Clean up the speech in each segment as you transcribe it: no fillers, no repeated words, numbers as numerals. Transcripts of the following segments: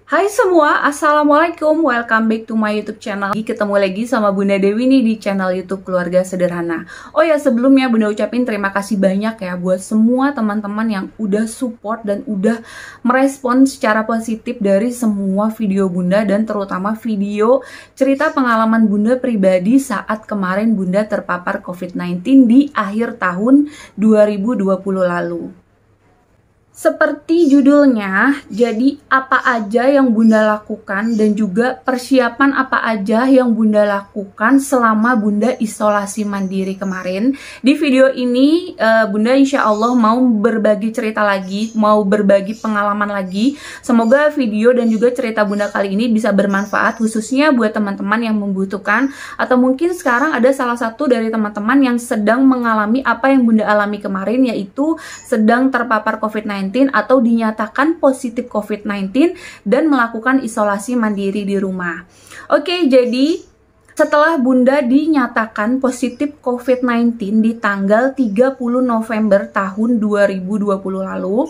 Hai semua, Assalamualaikum, welcome back to my YouTube channel. Ketemu lagi sama Bunda Dewi nih di channel YouTube Keluarga Sederhana. Oh ya, sebelumnya Bunda ucapin terima kasih banyak ya buat semua teman-teman yang udah support dan udah merespon secara positif dari semua video Bunda, dan terutama video cerita pengalaman Bunda pribadi saat kemarin Bunda terpapar COVID-19 di akhir tahun 2020 lalu. Seperti judulnya, jadi apa aja yang Bunda lakukan dan juga persiapan apa aja yang Bunda lakukan selama Bunda isolasi mandiri kemarin. Di video ini Bunda insya Allah mau berbagi cerita lagi, mau berbagi pengalaman lagi. Semoga video dan juga cerita Bunda kali ini bisa bermanfaat khususnya buat teman-teman yang membutuhkan, atau mungkin sekarang ada salah satu dari teman-teman yang sedang mengalami apa yang Bunda alami kemarin, yaitu sedang terpapar COVID-19 atau dinyatakan positif COVID-19 dan melakukan isolasi mandiri di rumah. Oke, jadi setelah Bunda dinyatakan positif COVID-19 di tanggal 30 November tahun 2020 lalu,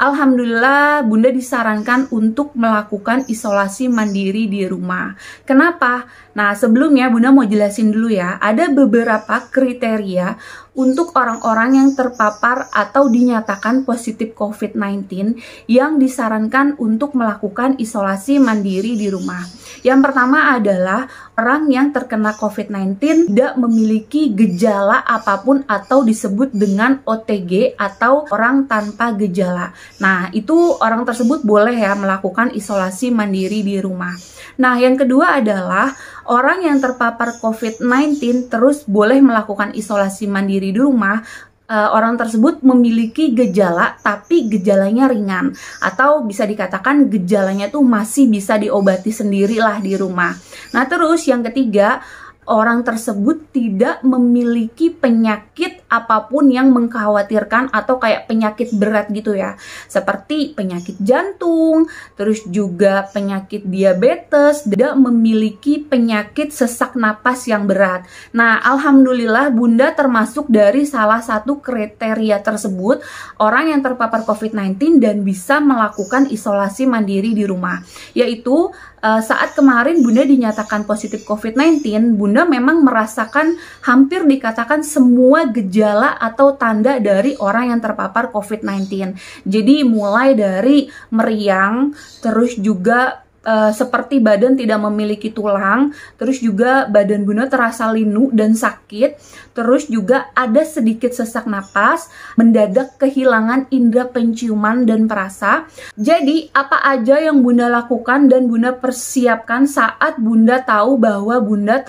alhamdulillah Bunda disarankan untuk melakukan isolasi mandiri di rumah. Kenapa? Nah, sebelumnya Bunda mau jelasin dulu ya, ada beberapa kriteria untuk orang-orang yang terpapar atau dinyatakan positif COVID-19 yang disarankan untuk melakukan isolasi mandiri di rumah. Yang pertama adalah orang yang terkena COVID-19 tidak memiliki gejala apapun atau disebut dengan OTG atau orang tanpa gejala. Nah, itu orang tersebut boleh ya melakukan isolasi mandiri di rumah. Nah, yang kedua adalah orang yang terpapar COVID-19 terus boleh melakukan isolasi mandiri di rumah. Orang tersebut memiliki gejala tapi gejalanya ringan, atau bisa dikatakan gejalanya tuh masih bisa diobati sendirilah di rumah. Nah, terus yang ketiga, orang tersebut tidak memiliki penyakit apapun yang mengkhawatirkan atau kayak penyakit berat gitu ya, seperti penyakit jantung, terus juga penyakit diabetes, tidak memiliki penyakit sesak napas yang berat. Nah, alhamdulillah Bunda termasuk dari salah satu kriteria tersebut, orang yang terpapar COVID-19 dan bisa melakukan isolasi mandiri di rumah, yaitu saat kemarin Bunda dinyatakan positif COVID-19, Bunda memang merasakan hampir dikatakan semua gejala atau tanda dari orang yang terpapar COVID-19. Jadi mulai dari meriang, terus juga seperti badan tidak memiliki tulang, terus juga badan Bunda terasa linu dan sakit, terus juga ada sedikit sesak napas, mendadak kehilangan indera penciuman dan perasa. Jadi apa aja yang Bunda lakukan dan Bunda persiapkan saat Bunda tahu bahwa Bunda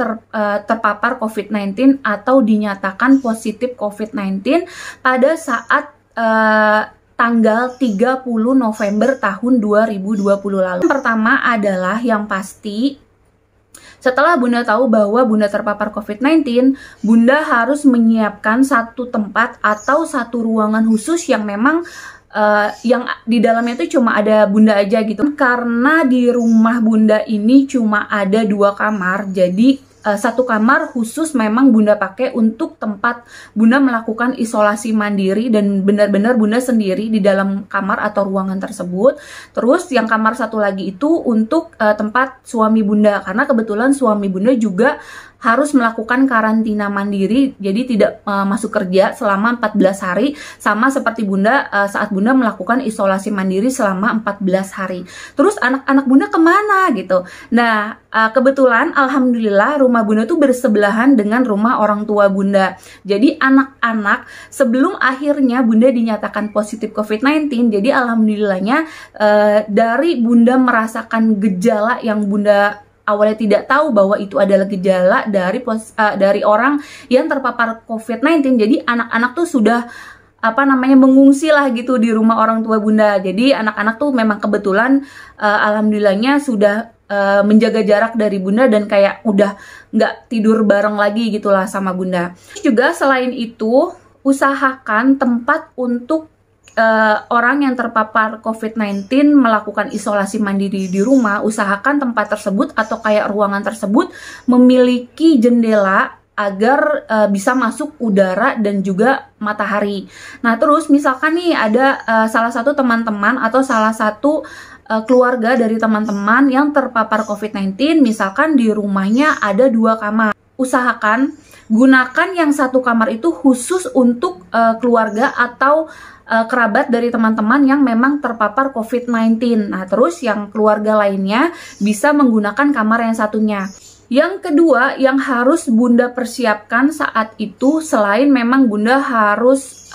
terpapar COVID-19 atau dinyatakan positif COVID-19 pada saat tanggal 30 November tahun 2020 lalu. Yang pertama adalah yang pasti, setelah Bunda tahu bahwa Bunda terpapar COVID-19, Bunda harus menyiapkan satu tempat atau satu ruangan khusus yang memang yang di dalamnya itu cuma ada Bunda aja gitu. Karena di rumah Bunda ini cuma ada 2 kamar, jadi satu kamar khusus memang Bunda pakai untuk tempat Bunda melakukan isolasi mandiri, dan benar-benar Bunda sendiri di dalam kamar atau ruangan tersebut. Terus yang kamar satu lagi itu untuk tempat suami Bunda, karena kebetulan suami Bunda juga harus melakukan karantina mandiri, jadi tidak masuk kerja selama 14 hari, sama seperti Bunda saat Bunda melakukan isolasi mandiri selama 14 hari. Terus anak-anak Bunda kemana gitu? Nah, kebetulan alhamdulillah rumah Bunda tuh bersebelahan dengan rumah orang tua Bunda. Jadi anak-anak sebelum akhirnya Bunda dinyatakan positif COVID-19, jadi alhamdulillahnya dari Bunda merasakan gejala yang Bunda awalnya tidak tahu bahwa itu adalah gejala dari orang yang terpapar COVID-19. Jadi anak-anak tuh sudah mengungsi lah gitu di rumah orang tua Bunda. Jadi anak-anak tuh memang kebetulan alhamdulillahnya sudah menjaga jarak dari Bunda dan kayak udah nggak tidur bareng lagi gitulah sama Bunda. Juga selain itu, usahakan tempat untuk orang yang terpapar COVID-19 melakukan isolasi mandiri di rumah, usahakan tempat tersebut atau kayak ruangan tersebut memiliki jendela agar bisa masuk udara dan juga matahari. Nah, terus misalkan nih ada salah satu teman-teman atau salah satu keluarga dari teman-teman yang terpapar COVID-19, misalkan di rumahnya ada 2 kamar. Usahakan gunakan yang 1 kamar itu khusus untuk keluarga atau kerabat dari teman-teman yang memang terpapar COVID-19. Nah, terus yang keluarga lainnya bisa menggunakan kamar yang satunya. Yang kedua yang harus Bunda persiapkan saat itu, selain memang Bunda harus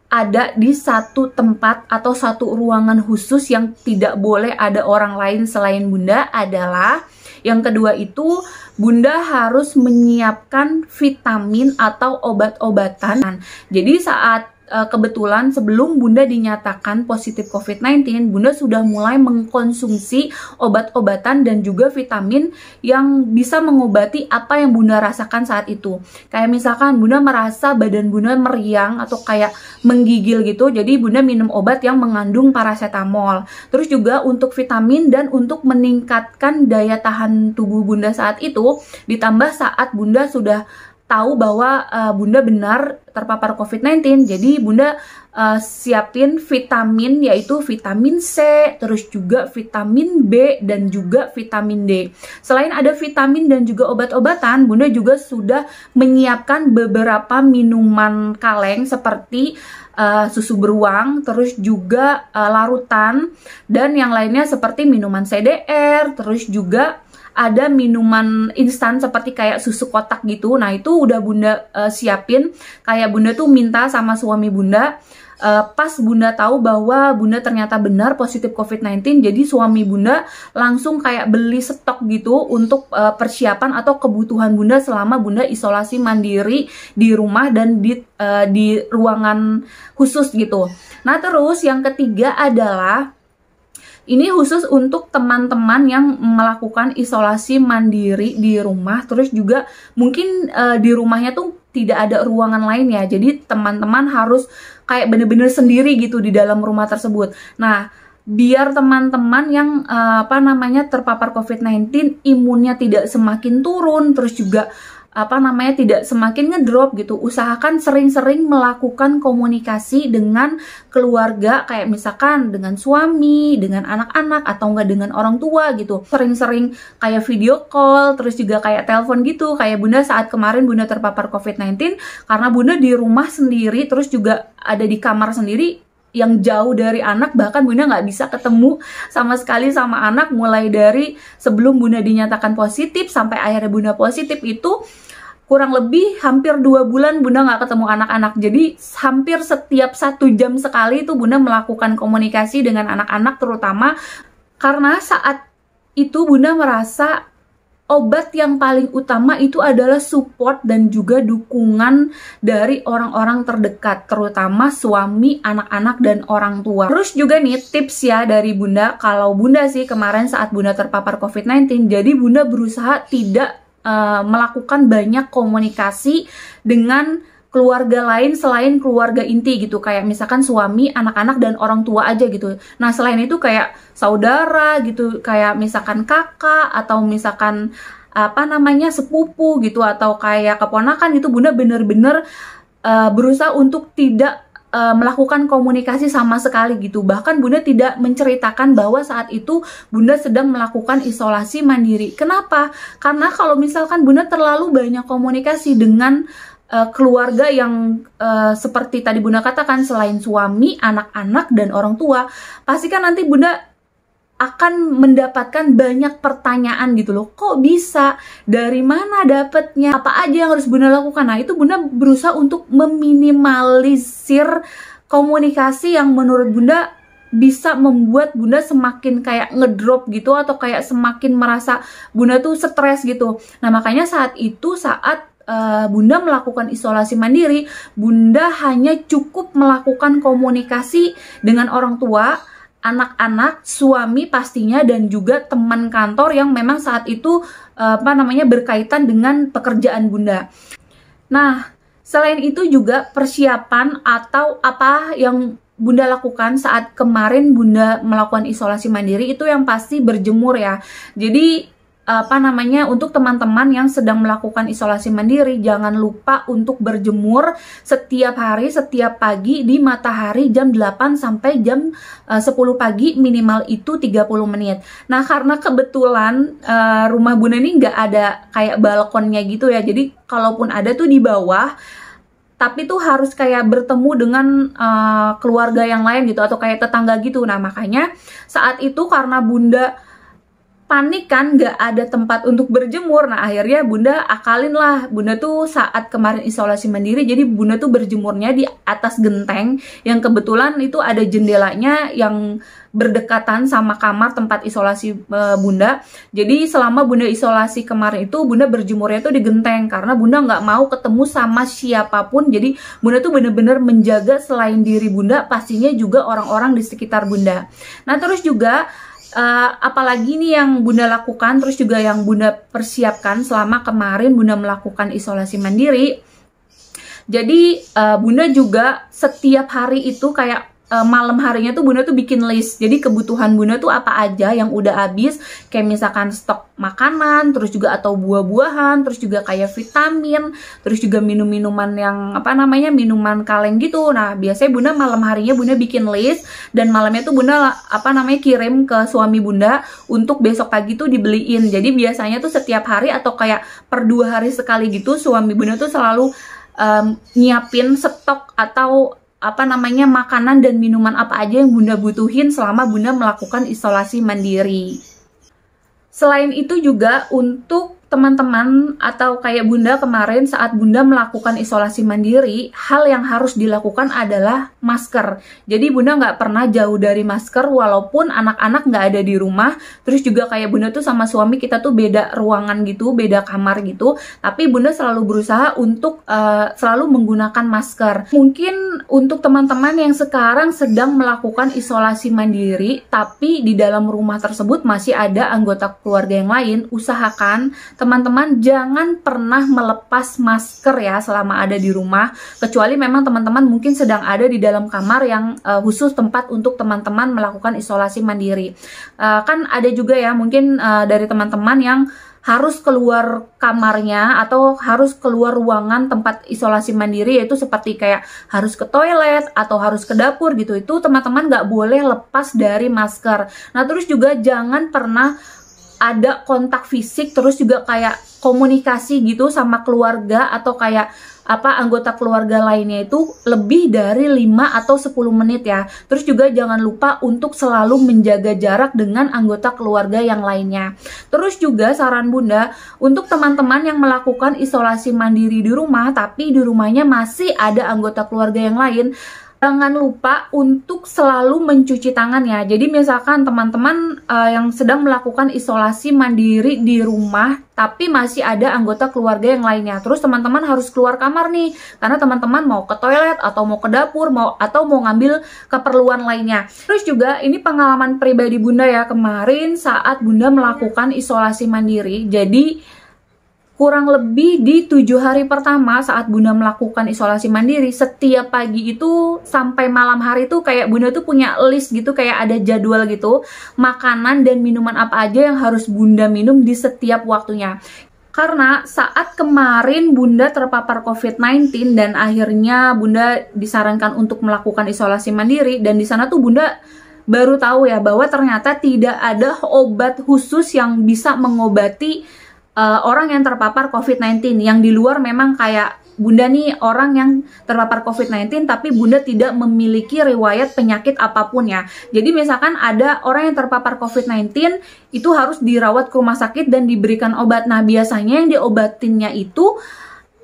ada di satu tempat atau satu ruangan khusus yang tidak boleh ada orang lain selain Bunda, adalah yang kedua itu Bunda harus menyiapkan vitamin atau obat-obatan. Jadi saat kebetulan sebelum Bunda dinyatakan positif COVID-19, Bunda sudah mulai mengkonsumsi obat-obatan dan juga vitamin yang bisa mengobati apa yang Bunda rasakan saat itu. Kayak misalkan Bunda merasa badan Bunda meriang atau kayak menggigil gitu, jadi Bunda minum obat yang mengandung paracetamol. Terus juga untuk vitamin dan untuk meningkatkan daya tahan tubuh Bunda saat itu, ditambah saat Bunda sudah tahu bahwa Bunda benar terpapar COVID-19, jadi Bunda siapin vitamin, yaitu vitamin C, terus juga vitamin B dan juga vitamin D. Selain ada vitamin dan juga obat-obatan, Bunda juga sudah menyiapkan beberapa minuman kaleng seperti susu beruang, terus juga larutan, dan yang lainnya seperti minuman CDR, terus juga ada minuman instan seperti kayak susu kotak gitu. Nah, itu udah Bunda siapin. Kayak Bunda tuh minta sama suami Bunda, pas Bunda tahu bahwa Bunda ternyata benar positif COVID-19, jadi suami Bunda langsung kayak beli stok gitu untuk persiapan atau kebutuhan Bunda selama Bunda isolasi mandiri di rumah dan di ruangan khusus gitu. Nah, terus yang ketiga adalah ini khusus untuk teman-teman yang melakukan isolasi mandiri di rumah, terus juga mungkin di rumahnya tuh tidak ada ruangan lain ya, jadi teman-teman harus kayak bener-bener sendiri gitu di dalam rumah tersebut. Nah, biar teman-teman yang terpapar COVID-19 imunnya tidak semakin turun, terus juga tidak semakin ngedrop gitu, usahakan sering-sering melakukan komunikasi dengan keluarga, kayak misalkan dengan suami, dengan anak-anak, atau enggak dengan orang tua gitu. Sering-sering kayak video call, terus juga kayak telepon gitu. Kayak Bunda saat kemarin Bunda terpapar COVID-19, karena Bunda di rumah sendiri, terus juga ada di kamar sendiri yang jauh dari anak, bahkan Bunda nggak bisa ketemu sama sekali sama anak, mulai dari sebelum Bunda dinyatakan positif sampai akhirnya Bunda positif itu kurang lebih hampir 2 bulan Bunda nggak ketemu anak-anak. Jadi hampir setiap 1 jam sekali itu Bunda melakukan komunikasi dengan anak-anak, terutama karena saat itu Bunda merasa obat yang paling utama itu adalah support dan juga dukungan dari orang-orang terdekat, terutama suami, anak-anak, dan orang tua. Terus juga nih tips ya dari Bunda, kalau Bunda sih kemarin saat Bunda terpapar COVID-19, jadi Bunda berusaha tidak melakukan banyak komunikasi dengan keluarga lain selain keluarga inti gitu, kayak misalkan suami, anak-anak, dan orang tua aja gitu. Nah, selain itu kayak saudara gitu, kayak misalkan kakak atau misalkan sepupu gitu, atau kayak keponakan itu Bunda bener-bener berusaha untuk tidak melakukan komunikasi sama sekali gitu. Bahkan Bunda tidak menceritakan bahwa saat itu Bunda sedang melakukan isolasi mandiri. Kenapa? Karena kalau misalkan Bunda terlalu banyak komunikasi dengan keluarga yang seperti tadi Bunda katakan, selain suami, anak-anak, dan orang tua, pasti kan nanti Bunda akan mendapatkan banyak pertanyaan gitu loh. Kok bisa? Dari mana dapetnya? Apa aja yang harus Bunda lakukan? Nah, itu Bunda berusaha untuk meminimalisir komunikasi yang menurut Bunda bisa membuat Bunda semakin kayak ngedrop gitu, atau kayak semakin merasa Bunda tuh stres gitu. Nah, makanya saat itu, saat Bunda melakukan isolasi mandiri, Bunda hanya cukup melakukan komunikasi dengan orang tua, anak-anak, suami pastinya, dan juga teman kantor yang memang saat itu berkaitan dengan pekerjaan Bunda. Nah, selain itu juga persiapan atau apa yang Bunda lakukan saat kemarin Bunda melakukan isolasi mandiri itu yang pasti berjemur ya. Jadi untuk teman-teman yang sedang melakukan isolasi mandiri, jangan lupa untuk berjemur setiap hari, setiap pagi di matahari jam 8 sampai jam 10 pagi, minimal itu 30 menit. Nah, karena kebetulan rumah Bunda ini nggak ada kayak balkonnya gitu ya, jadi kalaupun ada tuh di bawah, tapi tuh harus kayak bertemu dengan keluarga yang lain gitu, atau kayak tetangga gitu. Nah, makanya saat itu karena Bunda panik kan, nggak ada tempat untuk berjemur. Nah, akhirnya Bunda akalin lah. Bunda tuh saat kemarin isolasi mandiri, jadi Bunda tuh berjemurnya di atas genteng yang kebetulan itu ada jendelanya yang berdekatan sama kamar tempat isolasi Bunda. Jadi selama Bunda isolasi kemarin itu, Bunda berjemurnya tuh di genteng karena Bunda nggak mau ketemu sama siapapun. Jadi Bunda tuh bener-bener menjaga selain diri Bunda, pastinya juga orang-orang di sekitar Bunda. Nah, terus juga apalagi nih yang Bunda lakukan, terus juga yang Bunda persiapkan selama kemarin Bunda melakukan isolasi mandiri. Jadi Bunda juga setiap hari itu kayak malam harinya tuh Bunda tuh bikin list. Jadi kebutuhan Bunda tuh apa aja yang udah habis, kayak misalkan stok makanan, terus juga atau buah-buahan, terus juga kayak vitamin, terus juga minum-minuman yang minuman kaleng gitu. Nah, biasanya Bunda malam harinya Bunda bikin list, dan malamnya tuh Bunda kirim ke suami Bunda untuk besok pagi tuh dibeliin. Jadi biasanya tuh setiap hari atau kayak per 2 hari sekali gitu, suami Bunda tuh selalu nyiapin stok atau makanan dan minuman apa aja yang Bunda butuhin selama Bunda melakukan isolasi mandiri. Selain itu juga untuk teman-teman atau kayak Bunda kemarin saat Bunda melakukan isolasi mandiri, hal yang harus dilakukan adalah masker. Jadi Bunda nggak pernah jauh dari masker walaupun anak-anak nggak ada di rumah. Terus juga kayak Bunda tuh sama suami kita tuh beda ruangan gitu, beda kamar gitu. Tapi Bunda selalu berusaha untuk selalu menggunakan masker. Mungkin untuk teman-teman yang sekarang sedang melakukan isolasi mandiri, tapi di dalam rumah tersebut masih ada anggota keluarga yang lain, usahakan teman-teman jangan pernah melepas masker ya selama ada di rumah, kecuali memang teman-teman mungkin sedang ada di dalam kamar yang khusus tempat untuk teman-teman melakukan isolasi mandiri. Kan ada juga ya mungkin dari teman-teman yang harus keluar kamarnya atau harus keluar ruangan tempat isolasi mandiri, yaitu seperti kayak harus ke toilet atau harus ke dapur gitu. Itu teman-teman nggak boleh lepas dari masker. Nah, terus juga jangan pernah ada kontak fisik, terus juga kayak komunikasi gitu sama keluarga atau kayak anggota keluarga lainnya itu lebih dari 5 atau 10 menit ya. Terus juga jangan lupa untuk selalu menjaga jarak dengan anggota keluarga yang lainnya. Terus juga saran Bunda untuk teman-teman yang melakukan isolasi mandiri di rumah tapi di rumahnya masih ada anggota keluarga yang lain, jangan lupa untuk selalu mencuci tangan ya. Jadi misalkan teman-teman yang sedang melakukan isolasi mandiri di rumah tapi masih ada anggota keluarga yang lainnya, terus teman-teman harus keluar kamar nih karena teman-teman mau ke toilet atau mau ke dapur atau mau ngambil keperluan lainnya. Terus juga ini pengalaman pribadi Bunda ya, kemarin saat Bunda melakukan isolasi mandiri. Jadi kurang lebih di 7 hari pertama saat Bunda melakukan isolasi mandiri, setiap pagi itu sampai malam hari itu kayak Bunda tuh punya list gitu, kayak ada jadwal gitu, makanan dan minuman apa aja yang harus Bunda minum di setiap waktunya. Karena saat kemarin Bunda terpapar COVID-19 dan akhirnya Bunda disarankan untuk melakukan isolasi mandiri, dan di sana tuh Bunda baru tahu ya bahwa ternyata tidak ada obat khusus yang bisa mengobati orang yang terpapar COVID-19. Yang di luar memang kayak Bunda nih orang yang terpapar COVID-19 tapi Bunda tidak memiliki riwayat penyakit apapun ya. Jadi misalkan ada orang yang terpapar COVID-19 itu harus dirawat ke rumah sakit dan diberikan obat. Nah, biasanya yang diobatinnya itu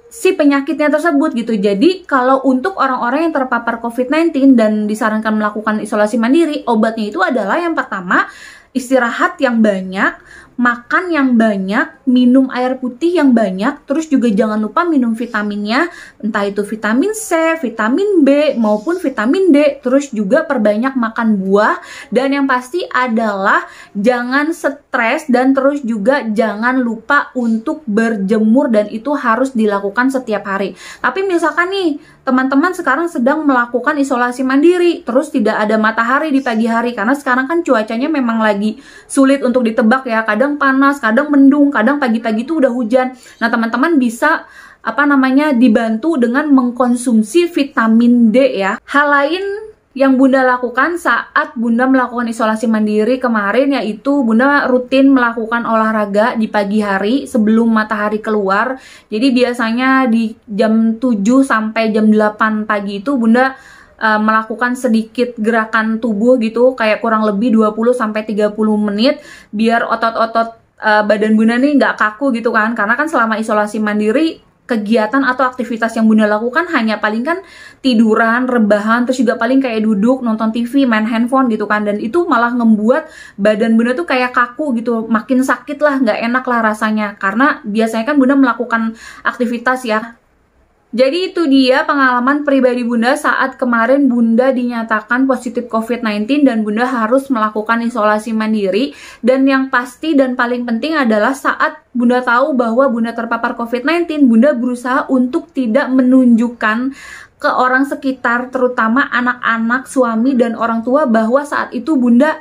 si penyakitnya tersebut gitu. Jadi kalau untuk orang-orang yang terpapar COVID-19 dan disarankan melakukan isolasi mandiri, obatnya itu adalah yang pertama, istirahat yang banyak, makan yang banyak, minum air putih yang banyak, terus juga jangan lupa minum vitaminnya, entah itu vitamin C, vitamin B, maupun vitamin D, terus juga perbanyak makan buah, dan yang pasti adalah jangan stres, dan terus juga jangan lupa untuk berjemur, dan itu harus dilakukan setiap hari. Tapi misalkan nih, teman-teman sekarang sedang melakukan isolasi mandiri, terus tidak ada matahari di pagi hari, karena sekarang kan cuacanya memang lagi sulit untuk ditebak ya, kadang panas, kadang mendung, kadang pagi-pagi itu udah hujan. Nah, teman-teman bisa dibantu dengan mengkonsumsi vitamin D ya. Hal lain yang Bunda lakukan saat Bunda melakukan isolasi mandiri kemarin yaitu Bunda rutin melakukan olahraga di pagi hari sebelum matahari keluar. Jadi biasanya di jam 7 sampai jam 8 pagi itu Bunda melakukan sedikit gerakan tubuh gitu, kayak kurang lebih 20 sampai 30 menit biar otot-otot badan Bunda nih nggak kaku gitu kan. Karena kan selama isolasi mandiri kegiatan atau aktivitas yang Bunda lakukan hanya paling kan tiduran, rebahan, terus juga paling kayak duduk, nonton TV, main handphone gitu kan. Dan itu malah ngebuat badan Bunda tuh kayak kaku gitu, makin sakit lah, nggak enak lah rasanya. Karena biasanya kan Bunda melakukan aktivitas ya. Jadi itu dia pengalaman pribadi Bunda saat kemarin Bunda dinyatakan positif COVID-19 dan Bunda harus melakukan isolasi mandiri. Dan yang pasti dan paling penting adalah saat Bunda tahu bahwa Bunda terpapar COVID-19, Bunda berusaha untuk tidak menunjukkan ke orang sekitar, terutama anak-anak, suami, dan orang tua, bahwa saat itu Bunda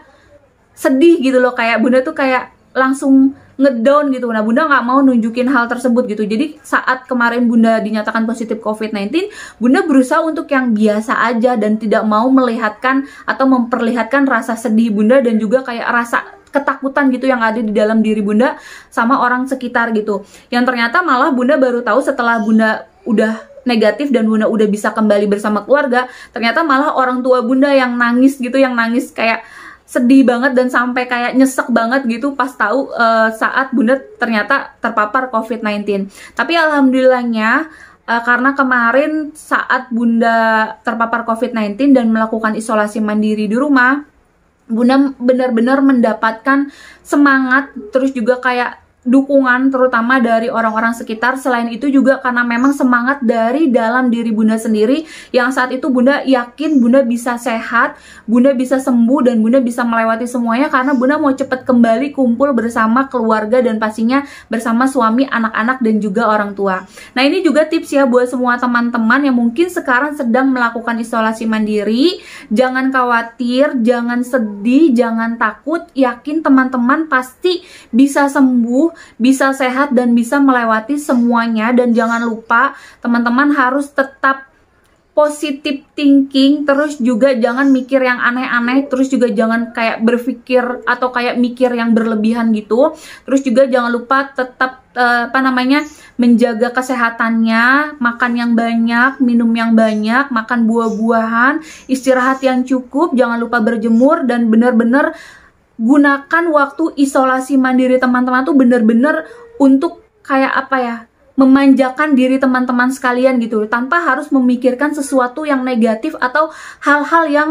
sedih gitu loh. Kayak Bunda tuh kayak langsung ngedown gitu. Nah, Bunda nggak mau nunjukin hal tersebut gitu. Jadi saat kemarin Bunda dinyatakan positif COVID-19, Bunda berusaha untuk yang biasa aja dan tidak mau melihatkan atau memperlihatkan rasa sedih Bunda dan juga kayak rasa ketakutan gitu yang ada di dalam diri Bunda sama orang sekitar gitu. Yang ternyata malah Bunda baru tahu setelah Bunda udah negatif dan Bunda udah bisa kembali bersama keluarga, ternyata malah orang tua Bunda yang nangis gitu, yang nangis kayak sedih banget dan sampai kayak nyesek banget gitu pas tahu saat Bunda ternyata terpapar COVID-19. Tapi alhamdulillahnya karena kemarin saat Bunda terpapar COVID-19 dan melakukan isolasi mandiri di rumah, Bunda benar-benar mendapatkan semangat, terus juga kayak dukungan terutama dari orang-orang sekitar. Selain itu juga karena memang semangat dari dalam diri Bunda sendiri yang saat itu Bunda yakin Bunda bisa sehat, Bunda bisa sembuh, dan Bunda bisa melewati semuanya karena Bunda mau cepat kembali kumpul bersama keluarga dan pastinya bersama suami, anak-anak, dan juga orang tua. Nah, ini juga tips ya buat semua teman-teman yang mungkin sekarang sedang melakukan isolasi mandiri. Jangan khawatir, jangan sedih, jangan takut. Yakin teman-teman pasti bisa sembuh, bisa sehat, dan bisa melewati semuanya. Dan jangan lupa teman-teman harus tetap positive thinking, terus juga jangan mikir yang aneh-aneh, terus juga jangan kayak berpikir atau kayak mikir yang berlebihan gitu. Terus juga jangan lupa tetap menjaga kesehatannya, makan yang banyak, minum yang banyak, makan buah-buahan, istirahat yang cukup, jangan lupa berjemur, dan benar-benar gunakan waktu isolasi mandiri teman-teman tuh bener-bener untuk kayak memanjakan diri teman-teman sekalian gitu, tanpa harus memikirkan sesuatu yang negatif atau hal-hal yang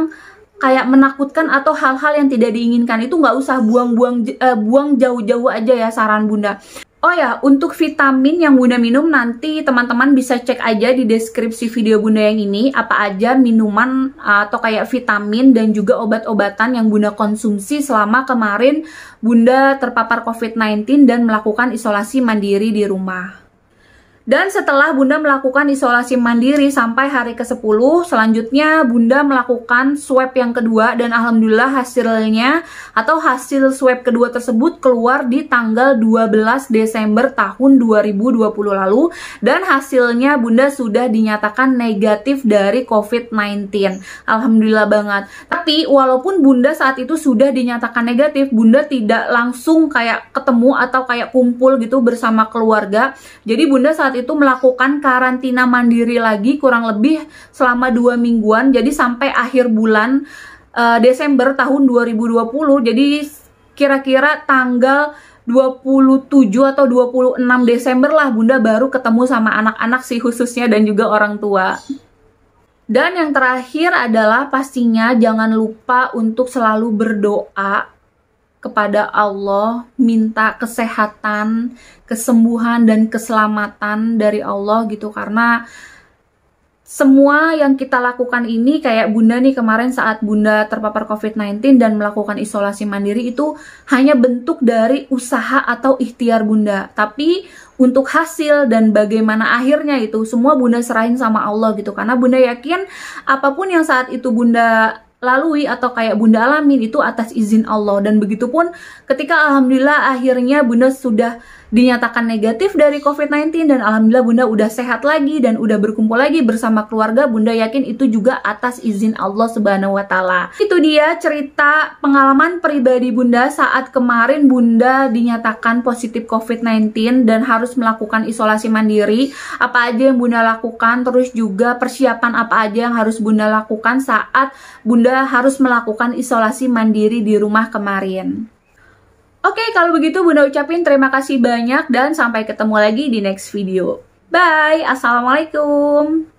kayak menakutkan atau hal-hal yang tidak diinginkan. Itu nggak usah buang jauh-jauh aja ya, saran Bunda. Oh ya, untuk vitamin yang Bunda minum nanti teman-teman bisa cek aja di deskripsi video Bunda yang ini apa aja minuman atau kayak vitamin dan juga obat-obatan yang Bunda konsumsi selama kemarin Bunda terpapar COVID-19 dan melakukan isolasi mandiri di rumah. Dan setelah Bunda melakukan isolasi mandiri sampai hari ke-10, selanjutnya Bunda melakukan swab yang kedua, dan alhamdulillah hasilnya atau hasil swab kedua tersebut keluar di tanggal 12 Desember tahun 2020 lalu, dan hasilnya Bunda sudah dinyatakan negatif dari COVID-19. Alhamdulillah banget. Tapi walaupun Bunda saat itu sudah dinyatakan negatif, Bunda tidak langsung kayak ketemu atau kayak kumpul gitu bersama keluarga. Jadi Bunda saat itu melakukan karantina mandiri lagi kurang lebih selama 2 mingguan, jadi sampai akhir bulan Desember tahun 2020. Jadi kira-kira tanggal 27 atau 26 Desember lah Bunda baru ketemu sama anak-anak sih khususnya, dan juga orang tua. Dan yang terakhir adalah pastinya jangan lupa untuk selalu berdoa kepada Allah, minta kesehatan, kesembuhan, dan keselamatan dari Allah gitu. Karena semua yang kita lakukan ini kayak Bunda nih kemarin saat Bunda terpapar COVID-19 dan melakukan isolasi mandiri itu hanya bentuk dari usaha atau ikhtiar Bunda. Tapi untuk hasil dan bagaimana akhirnya itu semua Bunda serahin sama Allah gitu. Karena Bunda yakin apapun yang saat itu Bunda lalui atau kayak Bunda alamin itu atas izin Allah. Dan begitupun ketika alhamdulillah akhirnya Bunda sudah dinyatakan negatif dari COVID-19 dan alhamdulillah Bunda udah sehat lagi dan udah berkumpul lagi bersama keluarga, Bunda yakin itu juga atas izin Allah Subhanahu wa taala. Itu dia cerita pengalaman pribadi Bunda saat kemarin Bunda dinyatakan positif COVID-19 dan harus melakukan isolasi mandiri. Apa aja yang Bunda lakukan, terus juga persiapan apa aja yang harus Bunda lakukan saat Bunda harus melakukan isolasi mandiri di rumah kemarin. Oke, kalau begitu Bunda ucapin terima kasih banyak dan sampai ketemu lagi di next video. Bye, assalamualaikum.